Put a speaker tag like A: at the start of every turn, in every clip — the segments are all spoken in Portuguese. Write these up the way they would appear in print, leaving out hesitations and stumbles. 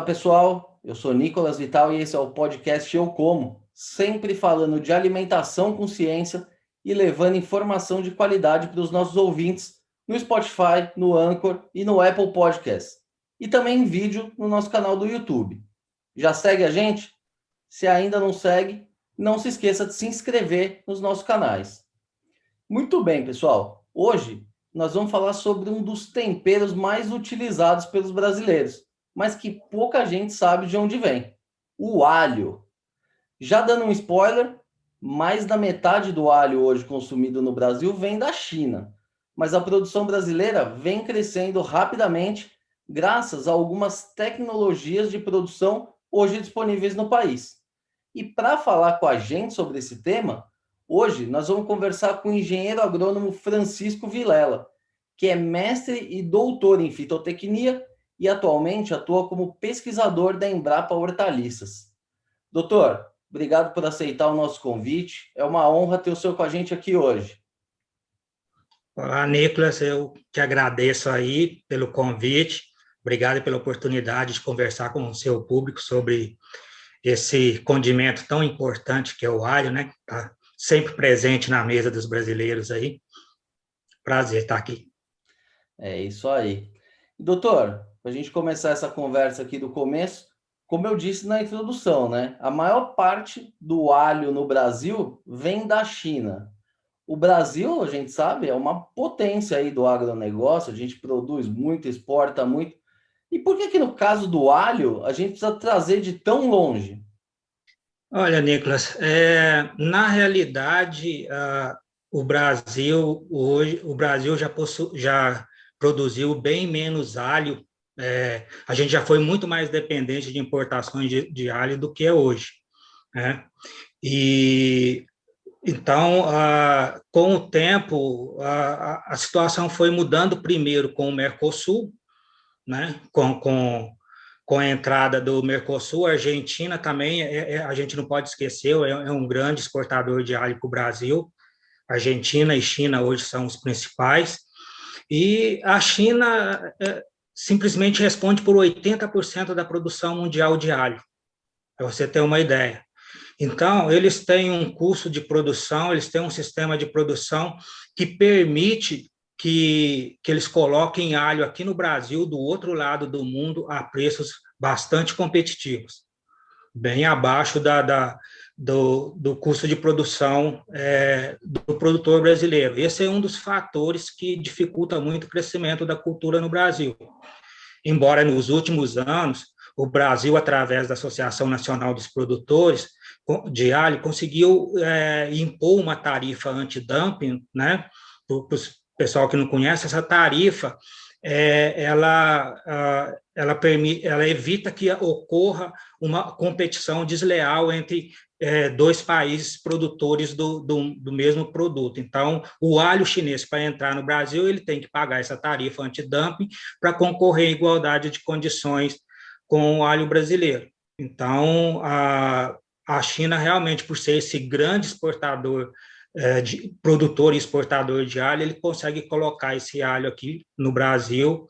A: Olá, pessoal. Eu sou Nicolas Vital e esse é o podcast Eu Como, sempre falando de alimentação com ciência e levando informação de qualidade para os nossos ouvintes no Spotify, no Anchor e no Apple Podcast. E também em vídeo no nosso canal do YouTube. Já segue a gente? Se ainda não segue, não se esqueça de se inscrever nos nossos canais. Muito bem, pessoal. Hoje nós vamos falar sobre um dos temperos mais utilizados pelos brasileiros, mas que pouca gente sabe de onde vem: o alho. Já dando um spoiler, mais da metade do alho hoje consumido no Brasil vem da China, mas a produção brasileira vem crescendo rapidamente graças a algumas tecnologias de produção hoje disponíveis no país. E para falar com a gente sobre esse tema, hoje nós vamos conversar com o engenheiro agrônomo Francisco Vilela, que é mestre e doutor em fitotecnia e atualmente atua como pesquisador da Embrapa Hortaliças. Doutor, obrigado por aceitar o nosso convite. É uma honra ter o senhor com a gente aqui hoje.
B: Olá, Nicolas, eu que agradeço aí pelo convite. Obrigado pela oportunidade de conversar com o seu público sobre esse condimento tão importante que é o alho, né? Está sempre presente na mesa dos brasileiros aí. Prazer estar aqui.
A: É isso aí. Doutor, para a gente começar essa conversa aqui do começo, como eu disse na introdução, né? A maior parte do alho no Brasil vem da China. O Brasil, a gente sabe, é uma potência aí do agronegócio, a gente produz muito, exporta muito. E por que no caso do alho a gente precisa trazer de tão longe?
B: Olha, Nicolas, na realidade, o Brasil já produziu bem menos alho. A gente já foi muito mais dependente de importações de alho do que é hoje, né? E então, com o tempo, a situação foi mudando primeiro com o Mercosul, né? Com a entrada do Mercosul, a Argentina também, a gente não pode esquecer, é um grande exportador de alho para o Brasil. Argentina e China hoje são os principais. E a China simplesmente responde por 80% da produção mundial de alho, para você ter uma ideia. Então, eles têm um custo de produção, eles têm um sistema de produção que permite que eles coloquem alho aqui no Brasil, do outro lado do mundo, a preços bastante competitivos, bem abaixo do custo de produção do produtor brasileiro. Esse é um dos fatores que dificulta muito o crescimento da cultura no Brasil. Embora nos últimos anos, o Brasil, através da Associação Nacional dos Produtores de Alho, conseguiu impor uma tarifa antidumping, né? Para o pessoal que não conhece, essa tarifa ela evita que ocorra uma competição desleal entre dois países produtores do mesmo produto. Então, o alho chinês, para entrar no Brasil, ele tem que pagar essa tarifa antidumping para concorrer em igualdade de condições com o alho brasileiro. Então, a China realmente, por ser esse grande exportador, produtor e exportador de alho, ele consegue colocar esse alho aqui no Brasil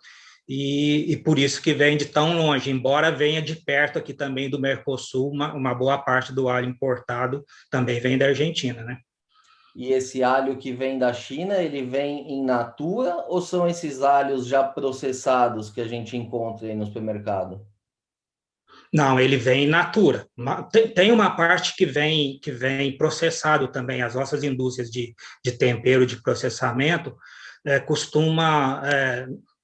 B: e por isso que vem de tão longe, embora venha de perto aqui também do Mercosul, uma boa parte do alho importado também vem da Argentina, né?
A: E esse alho que vem da China, ele vem in natura ou são esses alhos já processados que a gente encontra aí no supermercado?
B: Não, ele vem in natura. Tem uma parte que vem processado também. As nossas indústrias de tempero, de processamento, costuma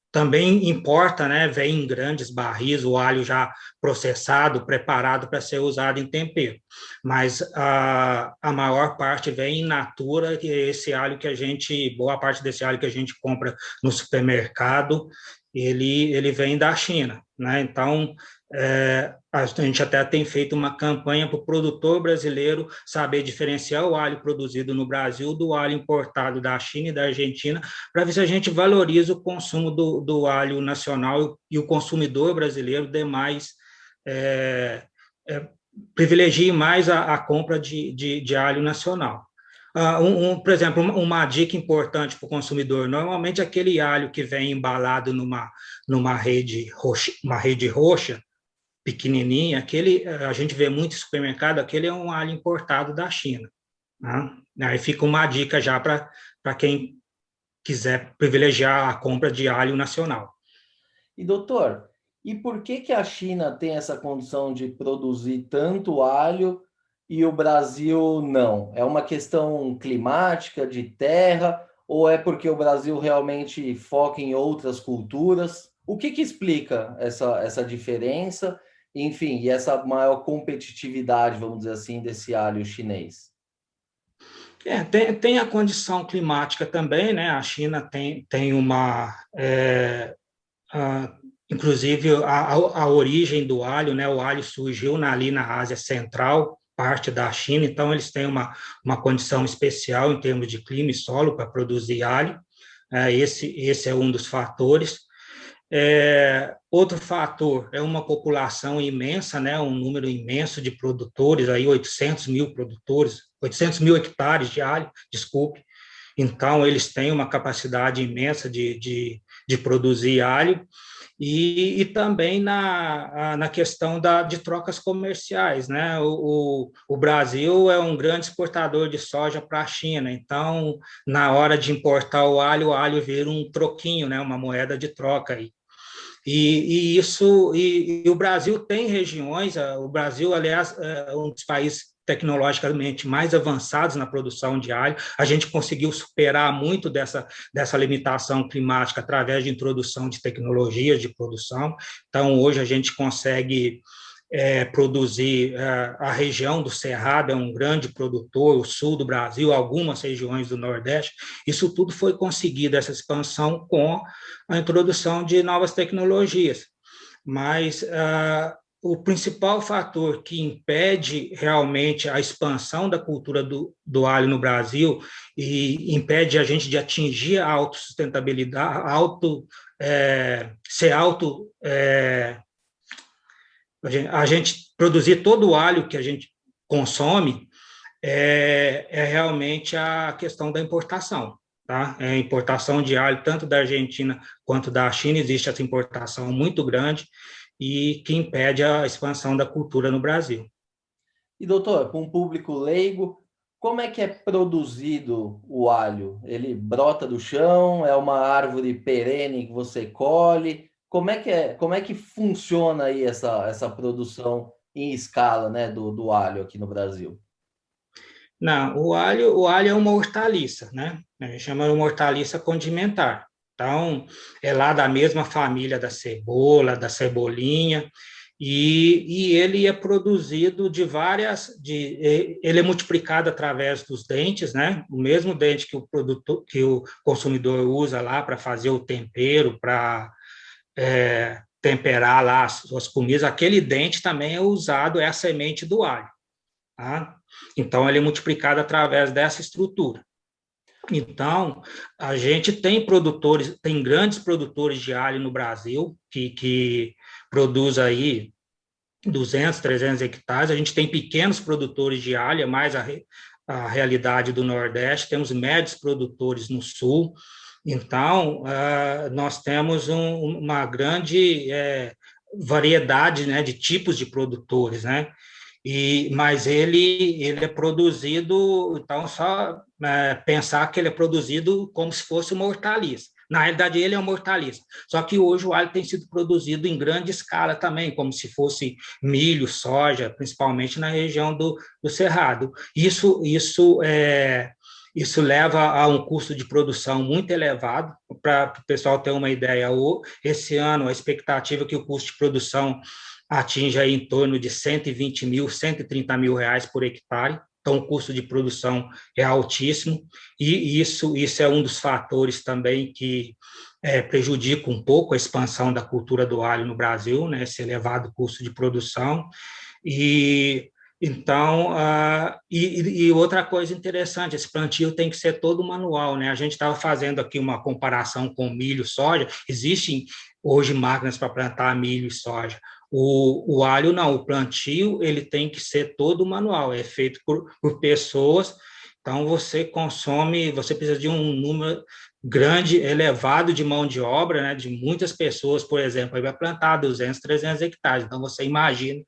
B: também importa, né? Vem em grandes barris o alho já processado, preparado para ser usado em tempero. Mas a maior parte vem in natura, que é esse alho boa parte desse alho que a gente compra no supermercado, ele vem da China, né? Então, a gente até tem feito uma campanha para o produtor brasileiro saber diferenciar o alho produzido no Brasil do alho importado da China e da Argentina, para ver se a gente valoriza o consumo do alho nacional e o consumidor brasileiro privilegie mais a compra de alho nacional. Por exemplo, uma dica importante para o consumidor, normalmente aquele alho que vem embalado numa rede roxa, pequenininho, aquele a gente vê muito em supermercado, aquele é um alho importado da China, né? Aí fica uma dica já para quem quiser privilegiar a compra de alho nacional.
A: E doutor, e por que que a China tem essa condição de produzir tanto alho e o Brasil não? É uma questão climática, de terra, ou é porque o Brasil realmente foca em outras culturas? O que que explica essa diferença, enfim, e essa maior competitividade, vamos dizer assim, desse alho chinês?
B: Tem a condição climática também, né? A China tem uma inclusive a origem do alho, né? O alho surgiu ali na Ásia Central, parte da China, então eles têm uma condição especial em termos de clima e solo para produzir alho. Esse é um dos fatores. Outro fator é uma população imensa, né? Um número imenso de produtores, aí 800 mil produtores, 800 mil hectares de alho, desculpe. Então, eles têm uma capacidade imensa de produzir alho, e também na questão de trocas comerciais, né? O Brasil é um grande exportador de soja para a China, então, na hora de importar o alho vira um troquinho, né? Uma moeda de troca aí. E o Brasil tem regiões, o Brasil, aliás, é um dos países tecnologicamente mais avançados na produção de alho. A gente conseguiu superar muito dessa limitação climática através de introdução de tecnologias de produção. Então, hoje a gente consegue produzir, a região do Cerrado é um grande produtor, o sul do Brasil, algumas regiões do Nordeste, isso tudo foi conseguido, essa expansão, com a introdução de novas tecnologias. Mas o principal fator que impede realmente a expansão da cultura do alho no Brasil e impede a gente de atingir a autossustentabilidade, ser auto... a gente produzir todo o alho que a gente consome é realmente a questão da importação, tá? A importação de alho, tanto da Argentina quanto da China, existe essa importação muito grande e que impede a expansão da cultura no Brasil.
A: E doutor, para um público leigo, como é que é produzido o alho? Ele brota do chão? É uma árvore perene que você colhe? Como é que funciona aí essa produção em escala, né, do alho aqui no Brasil?
B: Não, o alho é uma hortaliça, né? A gente chama de uma hortaliça condimentar. Então, é lá da mesma família da cebola, da cebolinha, e ele é produzido ele é multiplicado através dos dentes, né? O mesmo dente que o produtor, que o consumidor usa lá para fazer o tempero, para temperar lá as suas comidas, aquele dente também é usado, é a semente do alho, tá? Então, ele é multiplicado através dessa estrutura. Então, a gente tem grandes produtores de alho no Brasil, que produz aí 200, 300 hectares. A gente tem pequenos produtores de alho, é mais a realidade do Nordeste. Temos médios produtores no Sul. Então, nós temos uma grande variedade, né, de tipos de produtores, né? Mas ele é produzido, então, só pensar que ele é produzido como se fosse uma hortaliça. Na realidade, ele é uma hortaliça. Só que hoje o alho tem sido produzido em grande escala também, como se fosse milho, soja, principalmente na região do Cerrado. Isso leva a um custo de produção muito elevado. Para o pessoal ter uma ideia, esse ano a expectativa é que o custo de produção atinge aí em torno de 120 mil, 130 mil reais por hectare. Então, o custo de produção é altíssimo, e isso é um dos fatores também que prejudica um pouco a expansão da cultura do alho no Brasil, né, esse elevado custo de produção. E então, outra coisa interessante, esse plantio tem que ser todo manual, né? A gente estava fazendo aqui uma comparação com milho e soja, existem hoje máquinas para plantar milho e soja. O alho não, o plantio ele tem que ser todo manual, é feito por pessoas, então você precisa de um número grande, elevado de mão de obra, né, de muitas pessoas, por exemplo, aí vai plantar 200, 300 hectares. Então, você imagina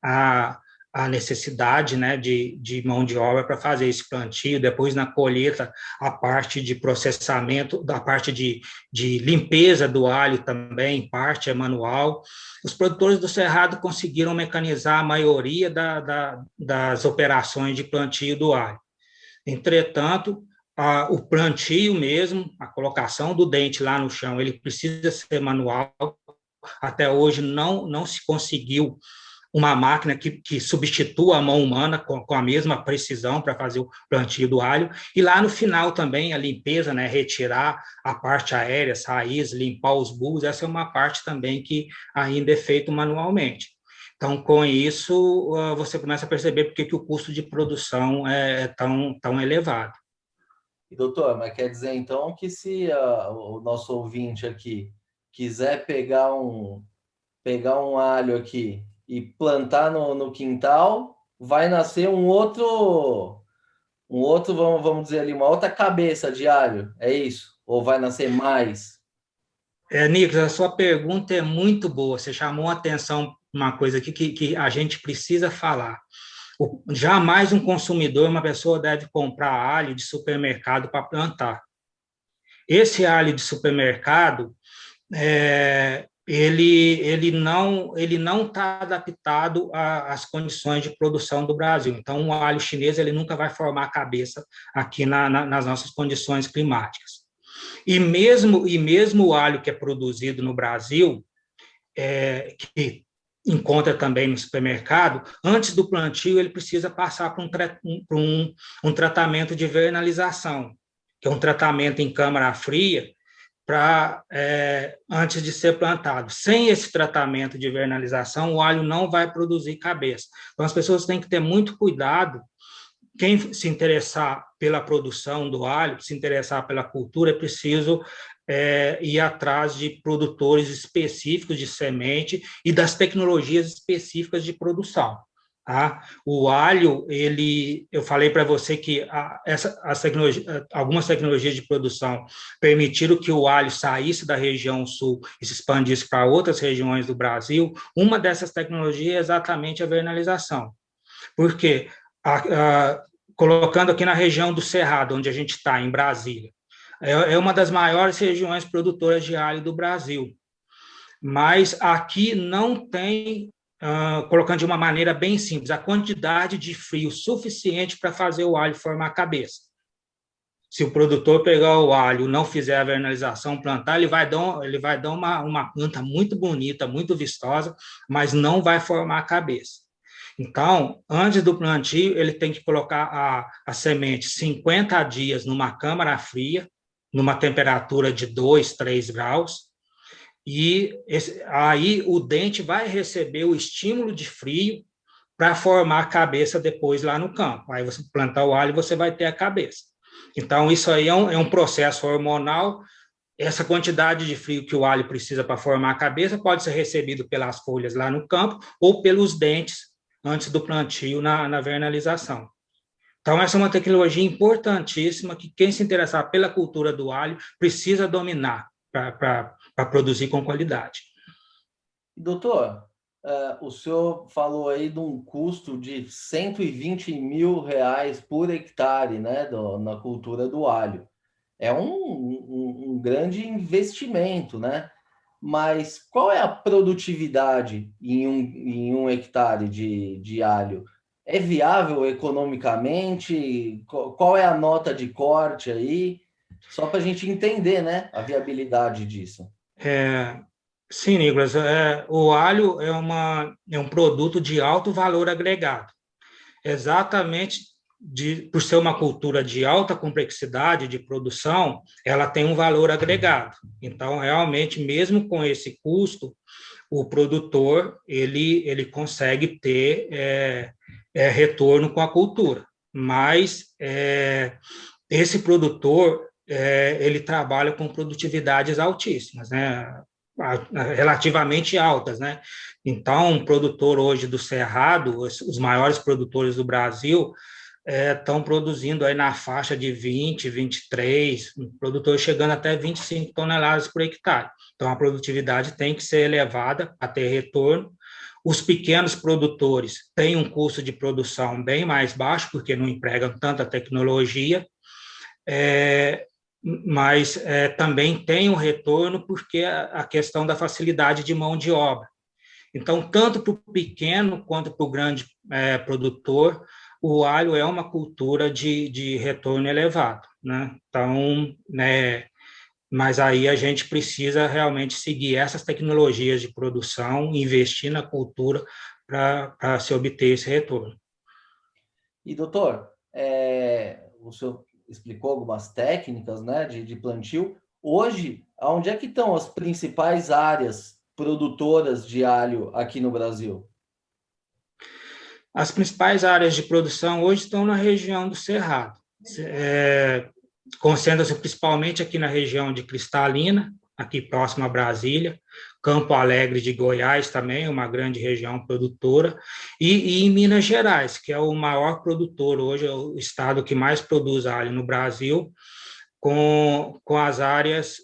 B: a, a necessidade, né, de mão de obra para fazer esse plantio, depois na colheita, a parte de processamento, da parte de limpeza do alho também, parte é manual. Os produtores do Cerrado conseguiram mecanizar a maioria das operações de plantio do alho. Entretanto, o plantio mesmo, a colocação do dente lá no chão, ele precisa ser manual. Até hoje não se conseguiu uma máquina que substitua a mão humana com a mesma precisão para fazer o plantio do alho. E lá no final também a limpeza, né, retirar a parte aérea, as raízes, limpar os bulbos, essa é uma parte também que ainda é feito manualmente. Então, com isso, você começa a perceber porque que o custo de produção é tão elevado.
A: E, doutor, mas quer dizer então que se o nosso ouvinte aqui quiser pegar um alho aqui e plantar no quintal, vai nascer vamos dizer ali, uma outra cabeça de alho, é isso? Ou vai nascer mais?
B: Nicolas, a sua pergunta é muito boa. Você chamou a atenção uma coisa aqui que a gente precisa falar. Jamais um consumidor, uma pessoa deve comprar alho de supermercado para plantar. Esse alho de supermercado, ele não está adaptado às condições de produção do Brasil. Então, um alho chinês ele nunca vai formar a cabeça aqui nas nossas condições climáticas. E mesmo o alho que é produzido no Brasil, que encontra também no supermercado, antes do plantio ele precisa passar por um tratamento de vernalização, que é um tratamento em câmara fria, antes de ser plantado. Sem esse tratamento de vernalização, o alho não vai produzir cabeça. Então, as pessoas têm que ter muito cuidado. Quem se interessar pela produção do alho, se interessar pela cultura, é preciso ir atrás de produtores específicos de semente e das tecnologias específicas de produção. Tá? O alho, eu falei para você que algumas tecnologias de produção permitiram que o alho saísse da região sul e se expandisse para outras regiões do Brasil. Uma dessas tecnologias é exatamente a vernalização. Por quê? Colocando aqui na região do Cerrado, onde a gente está, em Brasília, é uma das maiores regiões produtoras de alho do Brasil. Mas aqui não tem, colocando de uma maneira bem simples, a quantidade de frio suficiente para fazer o alho formar a cabeça. Se o produtor pegar o alho, não fizer a vernalização, plantar, ele vai dar uma planta muito bonita, muito vistosa, mas não vai formar a cabeça. Então, antes do plantio, ele tem que colocar a semente 50 dias numa câmara fria, numa temperatura de 2, 3 graus, e aí o dente vai receber o estímulo de frio para formar a cabeça depois lá no campo. Aí você plantar o alho, você vai ter a cabeça. Então, isso aí é um processo hormonal. Essa quantidade de frio que o alho precisa para formar a cabeça pode ser recebido pelas folhas lá no campo ou pelos dentes antes do plantio na vernalização. Então, essa é uma tecnologia importantíssima que quem se interessar pela cultura do alho precisa dominar para produzir com qualidade.
A: Doutor, o senhor falou aí de um custo de R$120 mil por hectare, né, na cultura do alho. É um grande investimento, né? Mas qual é a produtividade em um hectare de alho? É viável economicamente? Qual é a nota de corte aí? Só para a gente entender, né, a viabilidade disso.
B: Sim, Nicolas, o alho é um produto de alto valor agregado. Exatamente por ser uma cultura de alta complexidade de produção, ela tem um valor agregado. Então, realmente, mesmo com esse custo, o produtor ele consegue ter retorno com a cultura. Mas esse produtor ele trabalha com produtividades altíssimas, né? Relativamente altas, né? Então, um produtor hoje do Cerrado, os maiores produtores do Brasil, estão produzindo aí na faixa de 20, 23, produtores chegando até 25 toneladas por hectare. Então, a produtividade tem que ser elevada para ter retorno. Os pequenos produtores têm um custo de produção bem mais baixo, porque não empregam tanta tecnologia, mas também tem um retorno porque a questão da facilidade de mão de obra. Então, tanto para o pequeno quanto para o grande produtor, o alho é uma cultura de retorno elevado, né? Então, né, mas aí a gente precisa realmente seguir essas tecnologias de produção, investir na cultura para se obter esse retorno.
A: E, doutor, o senhor explicou algumas técnicas, né, de plantio. Hoje, onde é que estão as principais áreas produtoras de alho aqui no Brasil?
B: As principais áreas de produção hoje estão na região do Cerrado, concentram-se principalmente aqui na região de Cristalina, aqui próximo a Brasília, Campo Alegre de Goiás também, uma grande região produtora, e em Minas Gerais, que é o maior produtor hoje, é o estado que mais produz alho no Brasil, com as áreas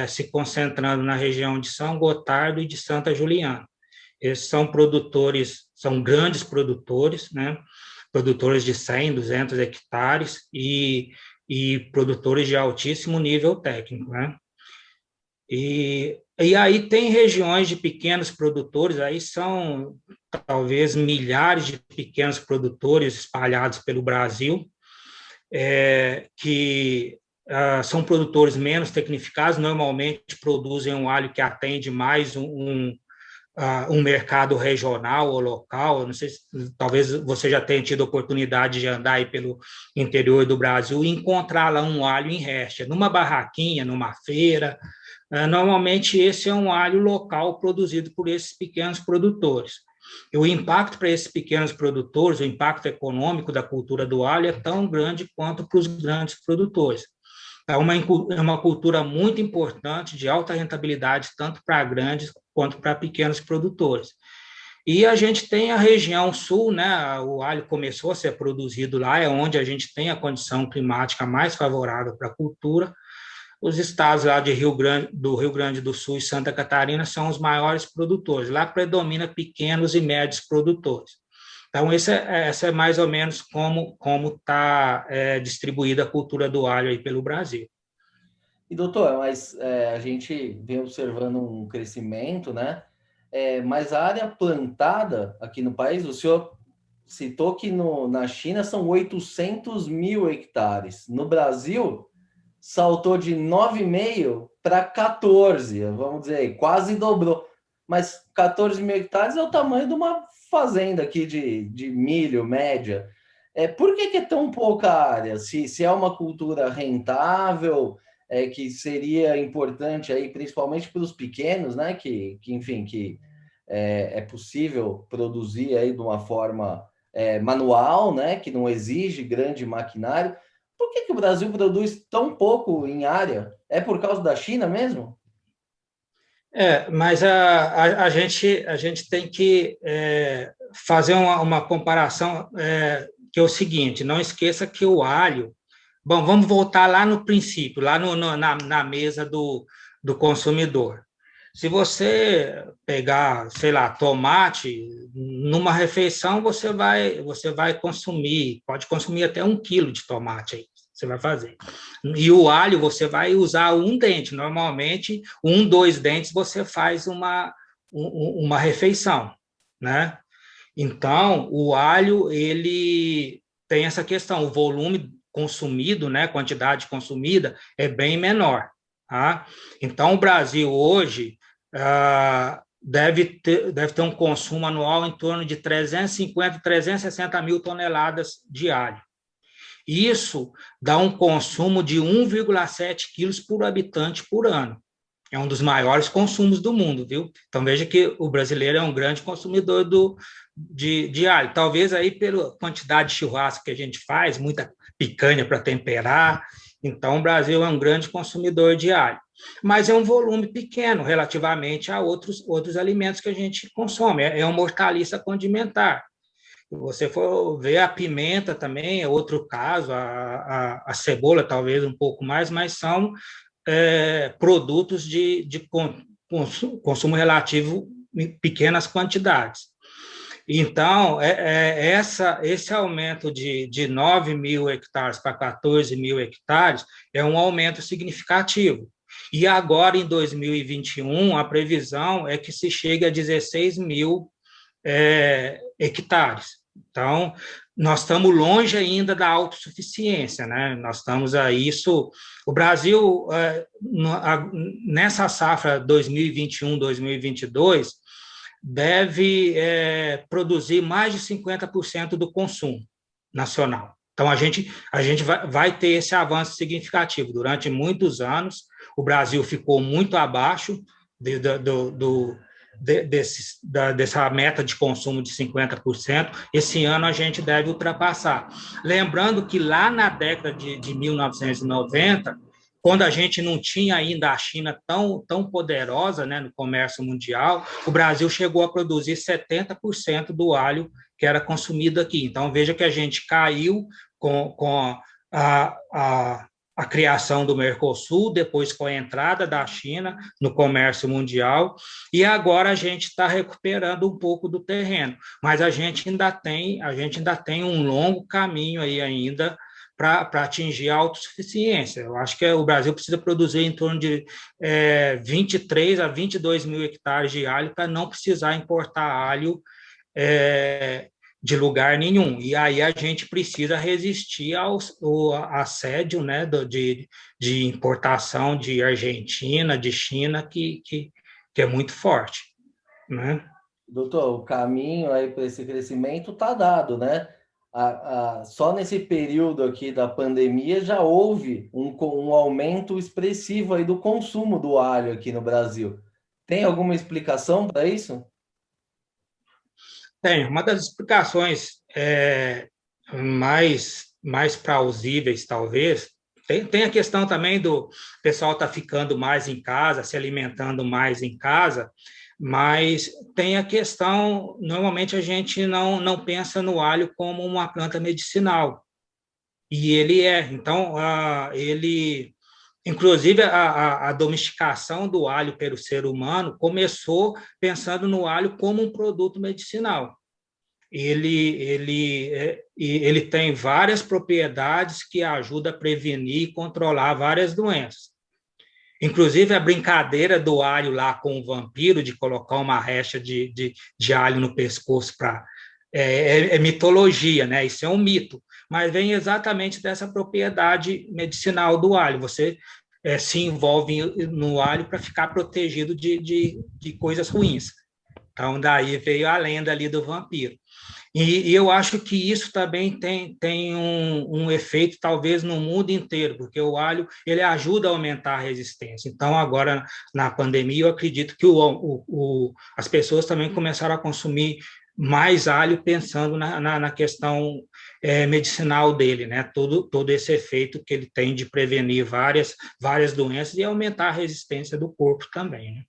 B: se concentrando na região de São Gotardo e de Santa Juliana. Esses são produtores, são grandes produtores, né? Produtores de 100, 200 hectares e produtores de altíssimo nível técnico, né? E aí tem regiões de pequenos produtores, aí são talvez milhares de pequenos produtores espalhados pelo Brasil, que são produtores menos tecnificados, normalmente produzem um alho que atende mais um mercado regional ou local. Não sei se talvez você já tenha tido a oportunidade de andar aí pelo interior do Brasil e encontrar lá um alho em réstea, numa barraquinha, numa feira. Normalmente esse é um alho local produzido por esses pequenos produtores. E o impacto para esses pequenos produtores, o impacto econômico da cultura do alho é tão grande quanto para os grandes produtores. É uma cultura muito importante, de alta rentabilidade, tanto para grandes quanto para pequenos produtores. E a gente tem a região sul, né? O alho começou a ser produzido lá, é onde a gente tem a condição climática mais favorável para a cultura. Os estados lá do Rio Grande do Sul e Santa Catarina são os maiores produtores. Lá predomina pequenos e médios produtores. Então, essa é mais ou menos como está distribuída a cultura do alho aí pelo Brasil.
A: E, doutor, mas a gente vem observando um crescimento, né? Mas a área plantada aqui no país, o senhor citou que na China são 800 mil hectares. No Brasil, saltou de 9,5 para 14, vamos dizer aí, quase dobrou. Mas 14 mil hectares é o tamanho de uma fazenda aqui de milho, média. Por que é tão pouca área? Se é uma cultura rentável, que seria importante aí, principalmente para os pequenos, né? Enfim, que é possível produzir aí de uma forma manual, né? Que não exige grande maquinário. Por que o Brasil produz tão pouco em área? É por causa da China mesmo?
B: Mas a gente tem que fazer uma comparação, que é o seguinte: não esqueça que o alho. Bom, vamos voltar lá no princípio, lá na mesa do consumidor. Se você pegar, sei lá, tomate, numa refeição você vai consumir, pode consumir até 1 quilo de tomate aí, você vai fazer. E o alho você vai usar um dente, normalmente 2 dentes você faz uma refeição, né? Então, o alho, ele tem essa questão, o volume consumido, né, quantidade consumida é bem menor, tá? Então, o Brasil hoje deve ter um consumo anual em torno de 350, 360 mil toneladas de alho. Isso dá um consumo de 1,7 quilos por habitante por ano. É um dos maiores consumos do mundo, viu? Então, veja que o brasileiro é um grande consumidor de alho. Talvez aí pela quantidade de churrasco que a gente faz, muita picanha para temperar. Então, o Brasil é um grande consumidor de alho. Mas é um volume pequeno relativamente a outros alimentos que a gente consome. É uma hortaliça condimentar. Se você for ver a pimenta também, é outro caso, a cebola talvez um pouco mais, mas são produtos de consumo relativo em pequenas quantidades. Então, esse aumento de 9 mil hectares para 14 mil hectares é um aumento significativo. E agora, em 2021, a previsão é que se chegue a 16 mil hectares. Então, nós estamos longe ainda da autossuficiência, né? Nós estamos a isso. O Brasil, nessa safra 2021-2022, deve produzir mais de 50% do consumo nacional. Então, a gente vai ter esse avanço significativo. Durante muitos anos, o Brasil ficou muito abaixo dessa meta de consumo de 50%. Esse ano a gente deve ultrapassar. Lembrando que lá na década de 1990, quando a gente não tinha ainda a China tão poderosa, né, no comércio mundial, o Brasil chegou a produzir 70% do alho que era consumido aqui. Então, veja que a gente caiu com a criação do Mercosul, depois com a entrada da China no comércio mundial, e agora a gente está recuperando um pouco do terreno, mas a gente ainda tem um longo caminho aí ainda para atingir a autossuficiência. Eu acho que o Brasil precisa produzir em torno de 23 a 22 mil hectares de alho para não precisar importar alho de lugar nenhum. E aí a gente precisa resistir ao assédio, né, de importação de Argentina, de China, que é muito forte, né?
A: Doutor, o caminho aí para esse crescimento está dado, né? Só nesse período aqui da pandemia já houve um aumento expressivo aí do consumo do alho aqui no Brasil. Tem alguma explicação para isso?
B: Tem. Uma das explicações mais plausíveis, talvez, tem a questão também do pessoal estar ficando mais em casa, se alimentando mais em casa, mas tem a questão, normalmente a gente não pensa no alho como uma planta medicinal, e ele então, inclusive a domesticação do alho pelo ser humano começou pensando no alho como um produto medicinal. Ele tem várias propriedades que ajudam a prevenir e controlar várias doenças. Inclusive, a brincadeira do alho lá com o vampiro, de colocar uma recha de alho no pescoço é mitologia, né? Isso é um mito, mas vem exatamente dessa propriedade medicinal do alho. Você se envolve no alho para ficar protegido de coisas ruins. Então, daí veio a lenda ali do vampiro. E eu acho que isso também tem um efeito, talvez, no mundo inteiro, porque o alho ele ajuda a aumentar a resistência. Então, agora, na pandemia, eu acredito que as pessoas também começaram a consumir mais alho pensando na questão medicinal dele, né? Todo esse efeito que ele tem de prevenir várias doenças e aumentar a resistência do corpo também, né?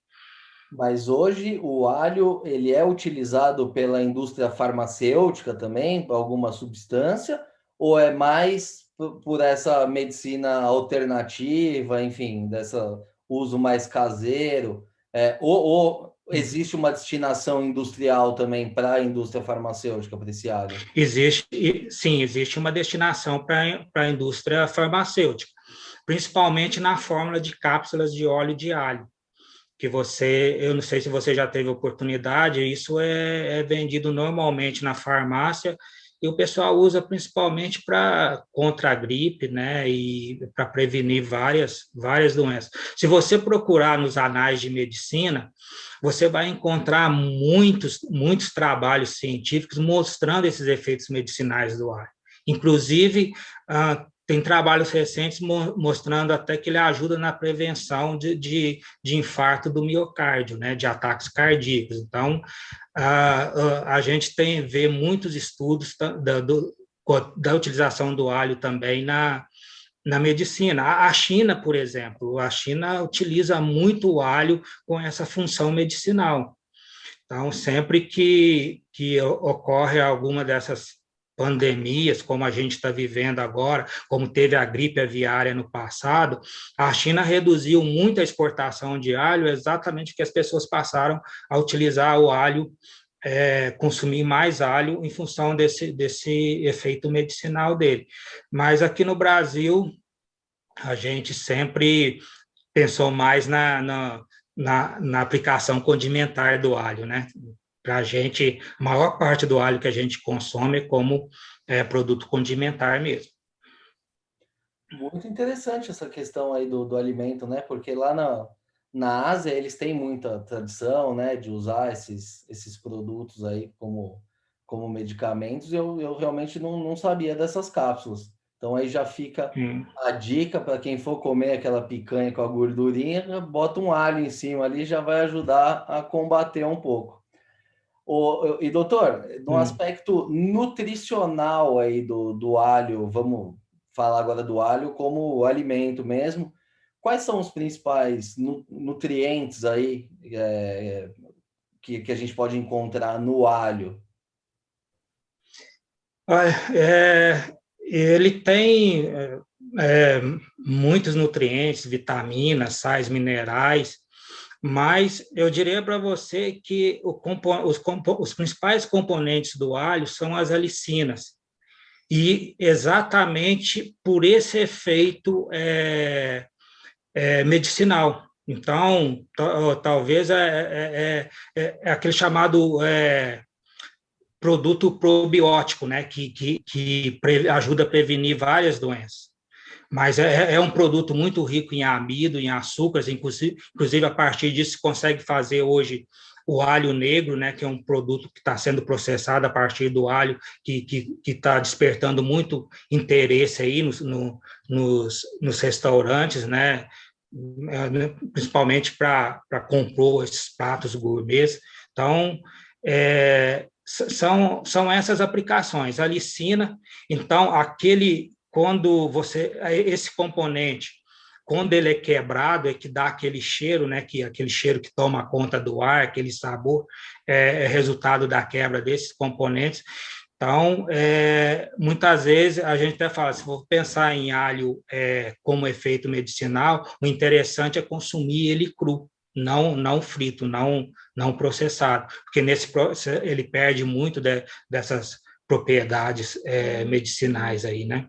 A: Mas hoje o alho ele é utilizado pela indústria farmacêutica também, por alguma substância, ou é mais por essa medicina alternativa, enfim, dessa uso mais caseiro? Ou existe uma destinação industrial também para a indústria farmacêutica para esse alho?
B: Existe uma destinação para a indústria farmacêutica, principalmente na fórmula de cápsulas de óleo de alho. Eu não sei se você já teve oportunidade, isso é vendido normalmente na farmácia e o pessoal usa principalmente contra a gripe, né, e para prevenir várias doenças. Se você procurar nos anais de medicina, você vai encontrar muitos trabalhos científicos mostrando esses efeitos medicinais do ar. Inclusive, tem trabalhos recentes mostrando até que ele ajuda na prevenção de infarto do miocárdio, né, de ataques cardíacos. Então, a gente vê muitos estudos da utilização do alho também na medicina. A China, por exemplo, a China utiliza muito o alho com essa função medicinal. Então, sempre que ocorre alguma dessas pandemias, como a gente está vivendo agora, como teve a gripe aviária no passado, a China reduziu muito a exportação de alho, exatamente porque as pessoas passaram a utilizar o alho, consumir mais alho em função desse efeito medicinal dele. Mas aqui no Brasil, a gente sempre pensou mais na aplicação condimentar do alho, né? Para a gente, a maior parte do alho que a gente consome é como produto condimentar mesmo.
A: Muito interessante essa questão aí do alimento, né? Porque lá na Ásia eles têm muita tradição, né, de usar esses produtos aí como medicamentos. E eu realmente não sabia dessas cápsulas. Então aí já fica a dica para quem for comer aquela picanha com a gordurinha, bota um alho em cima ali, já vai ajudar a combater um pouco. E doutor, no aspecto nutricional aí do alho, vamos falar agora do alho como alimento mesmo. Quais são os principais nutrientes aí que a gente pode encontrar no alho?
B: Ele tem muitos nutrientes, vitaminas, sais minerais, mas eu diria para você que os principais componentes do alho são as alicinas, e exatamente por esse efeito medicinal. Então, talvez é aquele chamado produto probiótico, né, que ajuda a prevenir várias doenças. Mas é um produto muito rico em amido, em açúcares, inclusive a partir disso se consegue fazer hoje o alho negro, né, que é um produto que está sendo processado a partir do alho, que está despertando muito interesse aí nos restaurantes, né, principalmente para compor esses pratos gourmets. Então, são essas aplicações. A licina, então, esse componente, quando ele é quebrado, é que dá aquele cheiro, né, aquele cheiro que toma conta do ar, aquele sabor, é resultado da quebra desses componentes. Então, muitas vezes a gente até fala, se for pensar em alho como efeito medicinal, o interessante é consumir ele cru, não frito, não processado, porque nesse processo ele perde muito dessas propriedades medicinais aí, né?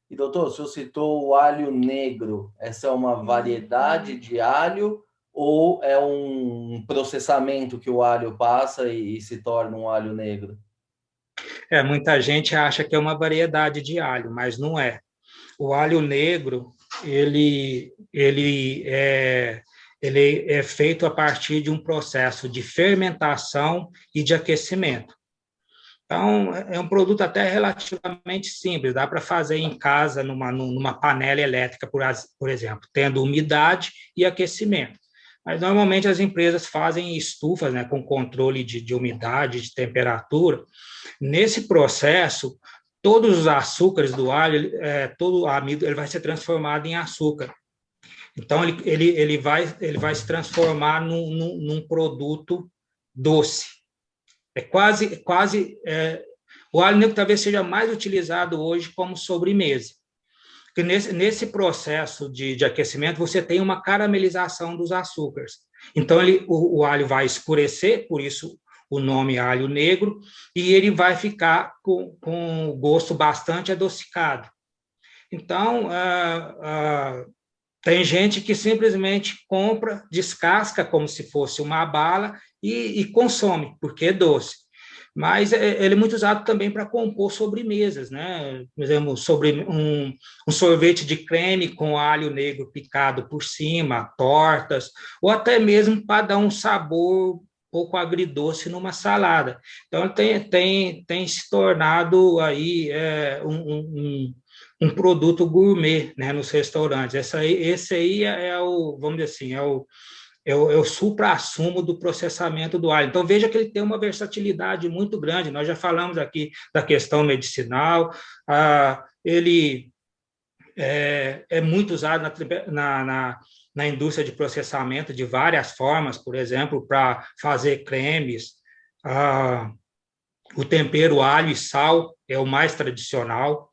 A: E doutor, o senhor citou o alho negro. Essa é uma variedade de alho ou é um processamento que o alho passa e se torna um alho negro?
B: Muita gente acha que é uma variedade de alho, mas não é. O alho negro, ele é feito a partir de um processo de fermentação e de aquecimento. Então, é um produto até relativamente simples, dá para fazer em casa, numa panela elétrica, por exemplo, tendo umidade e aquecimento. Mas, normalmente, as empresas fazem estufas, né, com controle de umidade, de temperatura. Nesse processo, todos os açúcares do alho, todo o amido, ele vai ser transformado em açúcar. Então, ele vai se transformar num produto doce. O alho negro talvez seja mais utilizado hoje como sobremesa. Porque nesse processo de aquecimento, você tem uma caramelização dos açúcares. Então, o alho vai escurecer, por isso o nome alho negro, e ele vai ficar com um gosto bastante adocicado. Então, tem gente que simplesmente compra, descasca como se fosse uma bala e consome, porque é doce. Mas ele é muito usado também para compor sobremesas, né? Por exemplo, um sorvete de creme com alho negro picado por cima, tortas, ou até mesmo para dar um sabor pouco agridoce numa salada. Então, tem se tornado aí um produto gourmet, né, nos restaurantes. Esse aí vamos dizer assim, é o supra-sumo do processamento do alho. Então, veja que ele tem uma versatilidade muito grande. Nós já falamos aqui da questão medicinal, ele é muito usado na indústria de processamento de várias formas, por exemplo, para fazer cremes. O tempero alho e sal é o mais tradicional,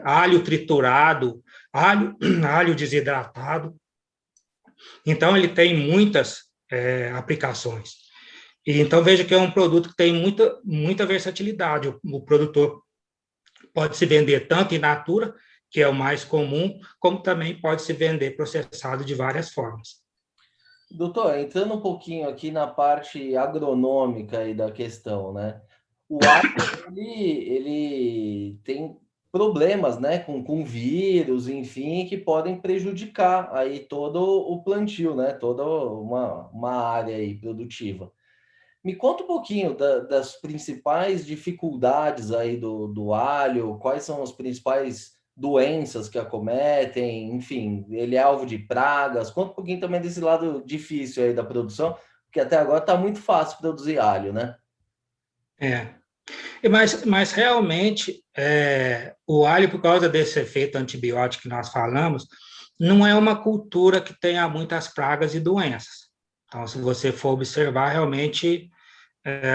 B: alho triturado, alho desidratado. Então, ele tem muitas aplicações. E, então, veja que é um produto que tem muita versatilidade. O produtor pode se vender tanto in natura, que é o mais comum, como também pode se vender processado de várias formas.
A: Doutor, entrando um pouquinho aqui na parte agronômica aí da questão, né? O alho, ele tem problemas, né, com vírus, enfim, que podem prejudicar aí todo o plantio, né, toda uma área aí produtiva. Me conta um pouquinho das principais dificuldades aí do alho, quais são as principais doenças que acometem, enfim, ele é alvo de pragas. Conta um pouquinho também desse lado difícil aí da produção, porque até agora está muito fácil produzir alho, né?
B: Mas realmente, o alho, por causa desse efeito antibiótico que nós falamos, não é uma cultura que tenha muitas pragas e doenças. Então, se você for observar, realmente,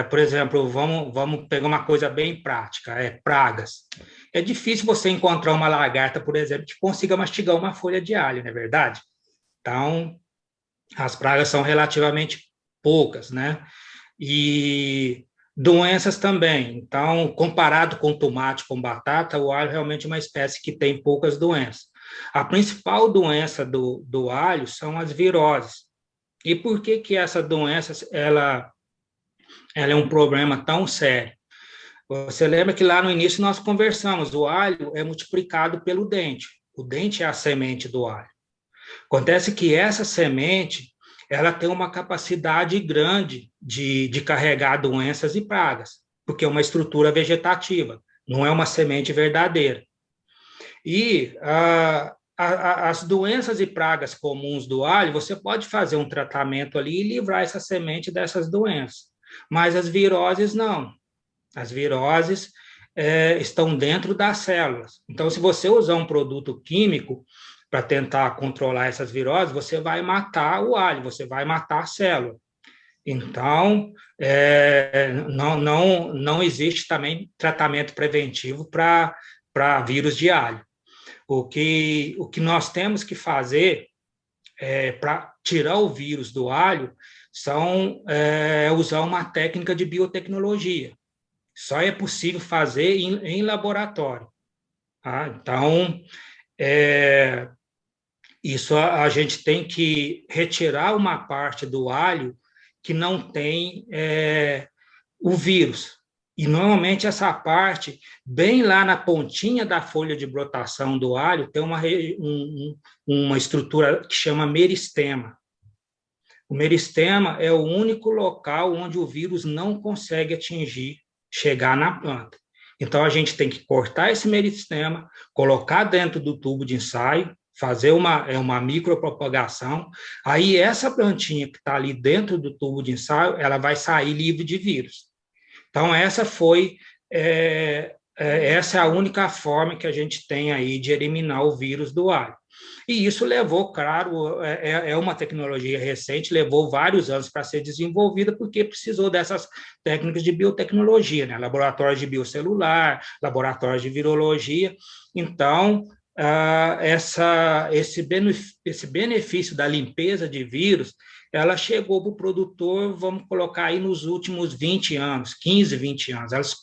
B: por exemplo, vamos pegar uma coisa bem prática, pragas. É difícil você encontrar uma lagarta, por exemplo, que consiga mastigar uma folha de alho, não é verdade? Então, as pragas são relativamente poucas, né? E doenças também. Então, comparado com tomate, com batata, o alho realmente é uma espécie que tem poucas doenças. A principal doença do alho são as viroses. E por que essa doença ela é um problema tão sério? Você lembra que lá no início nós conversamos, o alho é multiplicado pelo dente. O dente é a semente do alho. Acontece que essa semente ela tem uma capacidade grande de carregar doenças e pragas, porque é uma estrutura vegetativa, não é uma semente verdadeira. E as doenças e pragas comuns do alho, você pode fazer um tratamento ali e livrar essa semente dessas doenças, mas as viroses não. As viroses estão dentro das células. Então, se você usar um produto químico para tentar controlar essas viroses, você vai matar o alho, você vai matar a célula. Então, não existe também tratamento preventivo para vírus de alho. O que nós temos que fazer para tirar o vírus do alho é usar uma técnica de biotecnologia. Só é possível fazer em laboratório. Tá? Então, isso a gente tem que retirar uma parte do alho que não tem o vírus. E, normalmente, essa parte, bem lá na pontinha da folha de brotação do alho, tem uma estrutura que chama meristema. O meristema é o único local onde o vírus não consegue chegar na planta. Então, a gente tem que cortar esse meristema, colocar dentro do tubo de ensaio, fazer uma micropropagação, aí essa plantinha que está ali dentro do tubo de ensaio, ela vai sair livre de vírus. Então, essa é a única forma que a gente tem aí de eliminar o vírus do alho. E isso levou, claro, é uma tecnologia recente, levou vários anos para ser desenvolvida, porque precisou dessas técnicas de biotecnologia, né? Laboratórios de biocelular, laboratórios de virologia. Então, esse benefício da limpeza de vírus, ela chegou para o produtor, vamos colocar aí nos últimos 20 anos, 15, 20 anos. Ela se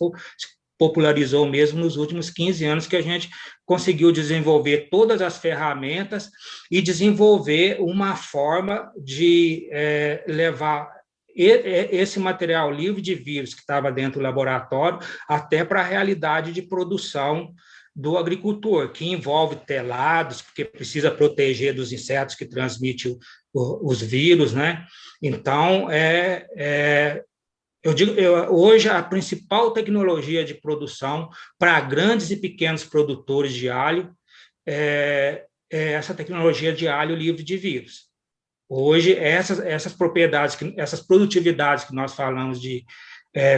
B: popularizou mesmo nos últimos 15 anos, que a gente conseguiu desenvolver todas as ferramentas e desenvolver uma forma de levar esse material livre de vírus que estava dentro do laboratório até para a realidade de produção do agricultor, que envolve telados, porque precisa proteger dos insetos que transmitem os vírus, né? Então, eu digo, hoje a principal tecnologia de produção para grandes e pequenos produtores de alho é essa tecnologia de alho livre de vírus. Hoje, essas propriedades, essas produtividades que nós falamos de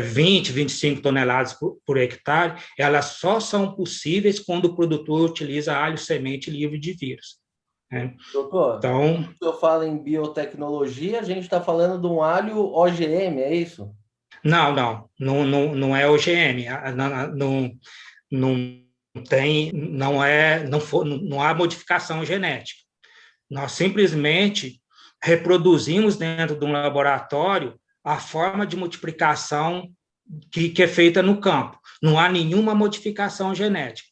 B: 20, 25 toneladas por hectare, elas só são possíveis quando o produtor utiliza alho semente livre de vírus. né?
A: Doutor,
B: Então,
A: quando eu falo em biotecnologia, a gente está falando de um alho OGM, é isso?
B: não é OGM, não tem, não há modificação genética. Nós simplesmente reproduzimos dentro de um laboratório a forma de multiplicação que é feita no campo. Não há nenhuma modificação genética.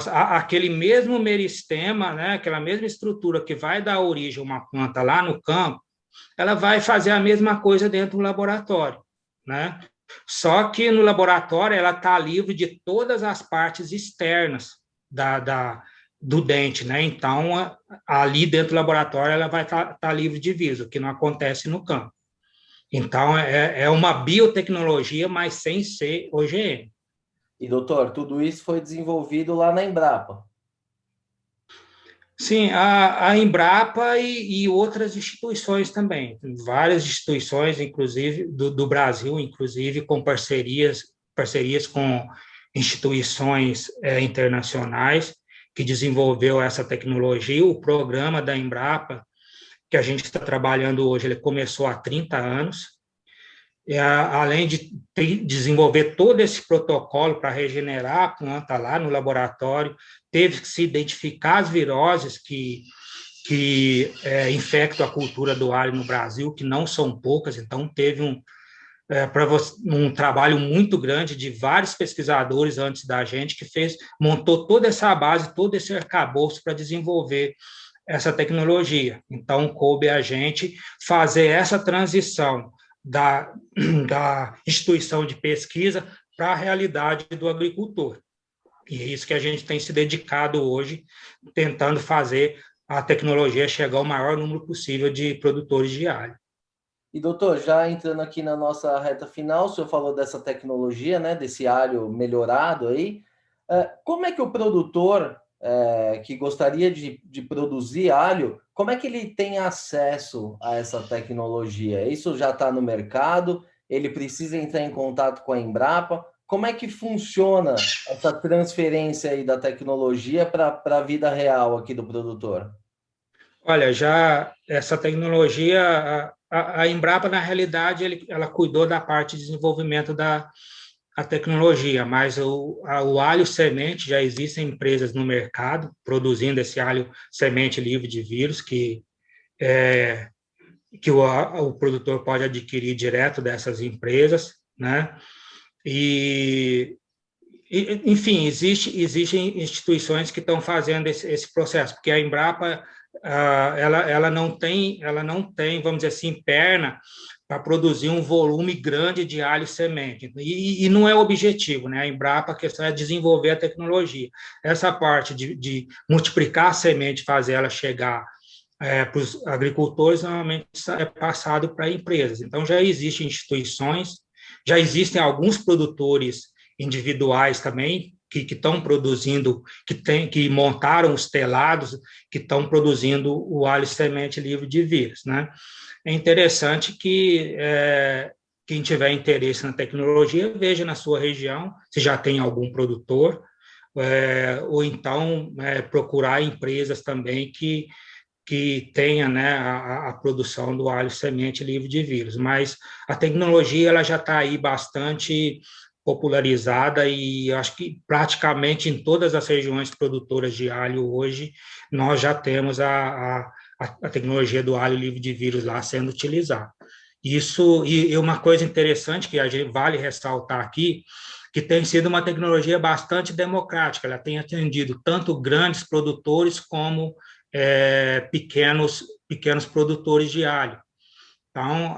B: Aquele mesmo meristema, né, aquela mesma estrutura que vai dar origem a uma planta lá no campo, ela vai fazer a mesma coisa dentro do laboratório, né? Só que no laboratório ela está livre de todas as partes externas do dente, né? Então, ali dentro do laboratório ela vai estar livre de vírus, o que não acontece no campo. Então, é uma biotecnologia, mas sem ser OGM.
A: E, doutor, tudo isso foi desenvolvido lá na Embrapa.
B: Sim, a Embrapa e outras instituições também, várias instituições, inclusive do Brasil, inclusive com parcerias com instituições internacionais que desenvolveu essa tecnologia. O programa da Embrapa, que a gente está trabalhando hoje, ele começou há 30 anos, além de desenvolver todo esse protocolo para regenerar a planta lá no laboratório, teve que se identificar as viroses que infectam a cultura do alho no Brasil, que não são poucas, então teve um trabalho muito grande de vários pesquisadores antes da gente, que montou toda essa base, todo esse arcabouço para desenvolver essa tecnologia. Então, coube a gente fazer essa transição da instituição de pesquisa para a realidade do agricultor. E é isso que a gente tem se dedicado hoje, tentando fazer a tecnologia chegar ao maior número possível de produtores de alho.
A: E, doutor, já entrando aqui na nossa reta final, o senhor falou dessa tecnologia, né, desse alho melhorado aí. Como é que o produtor que gostaria de produzir alho, como é que ele tem acesso a essa tecnologia? Isso já está no mercado? Ele precisa entrar em contato com a Embrapa? Como é que funciona essa transferência aí da tecnologia para a vida real aqui do produtor?
B: Olha, já essa tecnologia, a Embrapa, na realidade, ela cuidou da parte de desenvolvimento da a tecnologia, mas o alho semente, já existem empresas no mercado produzindo esse alho semente livre de vírus, que o produtor pode adquirir direto dessas empresas, né? E, enfim, existem instituições que estão fazendo esse processo, porque a Embrapa ela não tem, vamos dizer assim, perna para produzir um volume grande de alho semente. E não é o objetivo, né? A Embrapa, a questão é desenvolver a tecnologia. Essa parte de multiplicar a semente, fazer ela chegar para os agricultores, normalmente é passado para empresas. Então, já existem instituições, já existem alguns produtores individuais também, que estão produzindo, que montaram os telados, que estão produzindo o alho semente livre de vírus, né? É interessante que quem tiver interesse na tecnologia, veja na sua região se já tem algum produtor, ou então procurar empresas também que tenha, né, a produção do alho semente livre de vírus. Mas a tecnologia ela já está aí bastante popularizada e acho que praticamente em todas as regiões produtoras de alho hoje nós já temos a tecnologia do alho livre de vírus lá sendo utilizada. Isso, e uma coisa interessante que a gente vale ressaltar aqui, que tem sido uma tecnologia bastante democrática, ela tem atendido tanto grandes produtores como pequenos produtores de alho. Então,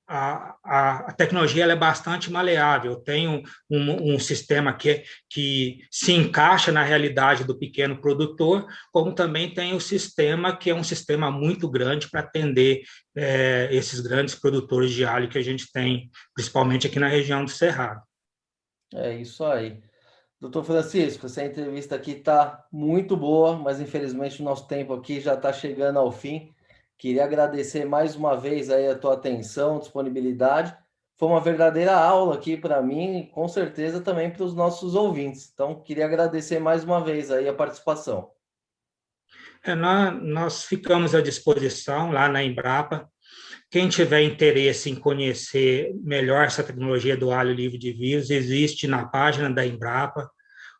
B: a tecnologia ela é bastante maleável, tem um sistema que se encaixa na realidade do pequeno produtor, como também tem o sistema que é um sistema muito grande para atender esses grandes produtores de alho que a gente tem, principalmente aqui na região do Cerrado.
A: É isso aí. Doutor Francisco, essa entrevista aqui está muito boa, mas infelizmente o nosso tempo aqui já está chegando ao fim. Queria agradecer mais uma vez aí a tua atenção, disponibilidade. Foi uma verdadeira aula aqui para mim e com certeza também para os nossos ouvintes. Então, queria agradecer mais uma vez aí a participação.
B: Nós ficamos à disposição lá na Embrapa. Quem tiver interesse em conhecer melhor essa tecnologia do alho livre de vírus, existe na página da Embrapa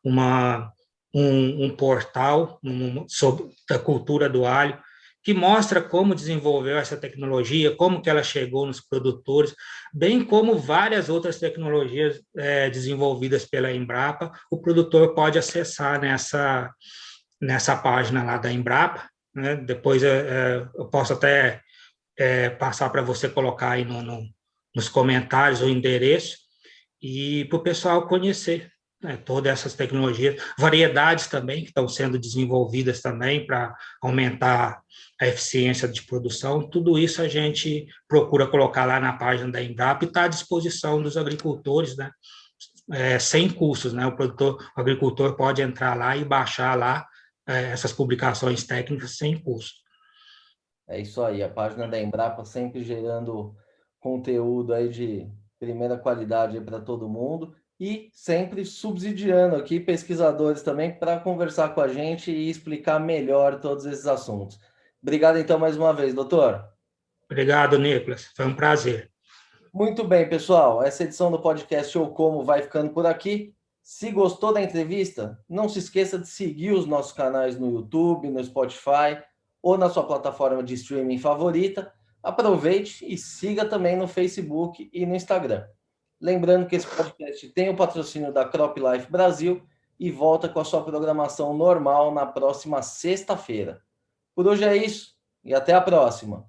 B: um portal sobre a cultura do alho, que mostra como desenvolveu essa tecnologia, como que ela chegou nos produtores, bem como várias outras tecnologias desenvolvidas pela Embrapa, o produtor pode acessar nessa página lá da Embrapa, né? Depois eu posso até passar para você colocar aí nos comentários o endereço, e para o pessoal conhecer, né, todas essas tecnologias, variedades também que estão sendo desenvolvidas também para aumentar a eficiência de produção. Tudo isso a gente procura colocar lá na página da Embrapa e está à disposição dos agricultores, né, sem custos, né? O agricultor pode entrar lá e baixar lá essas publicações técnicas sem custo.
A: É isso aí, a página da Embrapa sempre gerando conteúdo aí de primeira qualidade para todo mundo e sempre subsidiando aqui pesquisadores também para conversar com a gente e explicar melhor todos esses assuntos. Obrigado então mais uma vez, doutor.
B: Obrigado, Nicolas. Foi um prazer.
A: Muito bem, pessoal. Essa edição do podcast Eu Como vai ficando por aqui. Se gostou da entrevista, não se esqueça de seguir os nossos canais no YouTube, no Spotify ou na sua plataforma de streaming favorita. Aproveite e siga também no Facebook e no Instagram. Lembrando que esse podcast tem o patrocínio da Crop Life Brasil e volta com a sua programação normal na próxima sexta-feira. Por hoje é isso e até a próxima.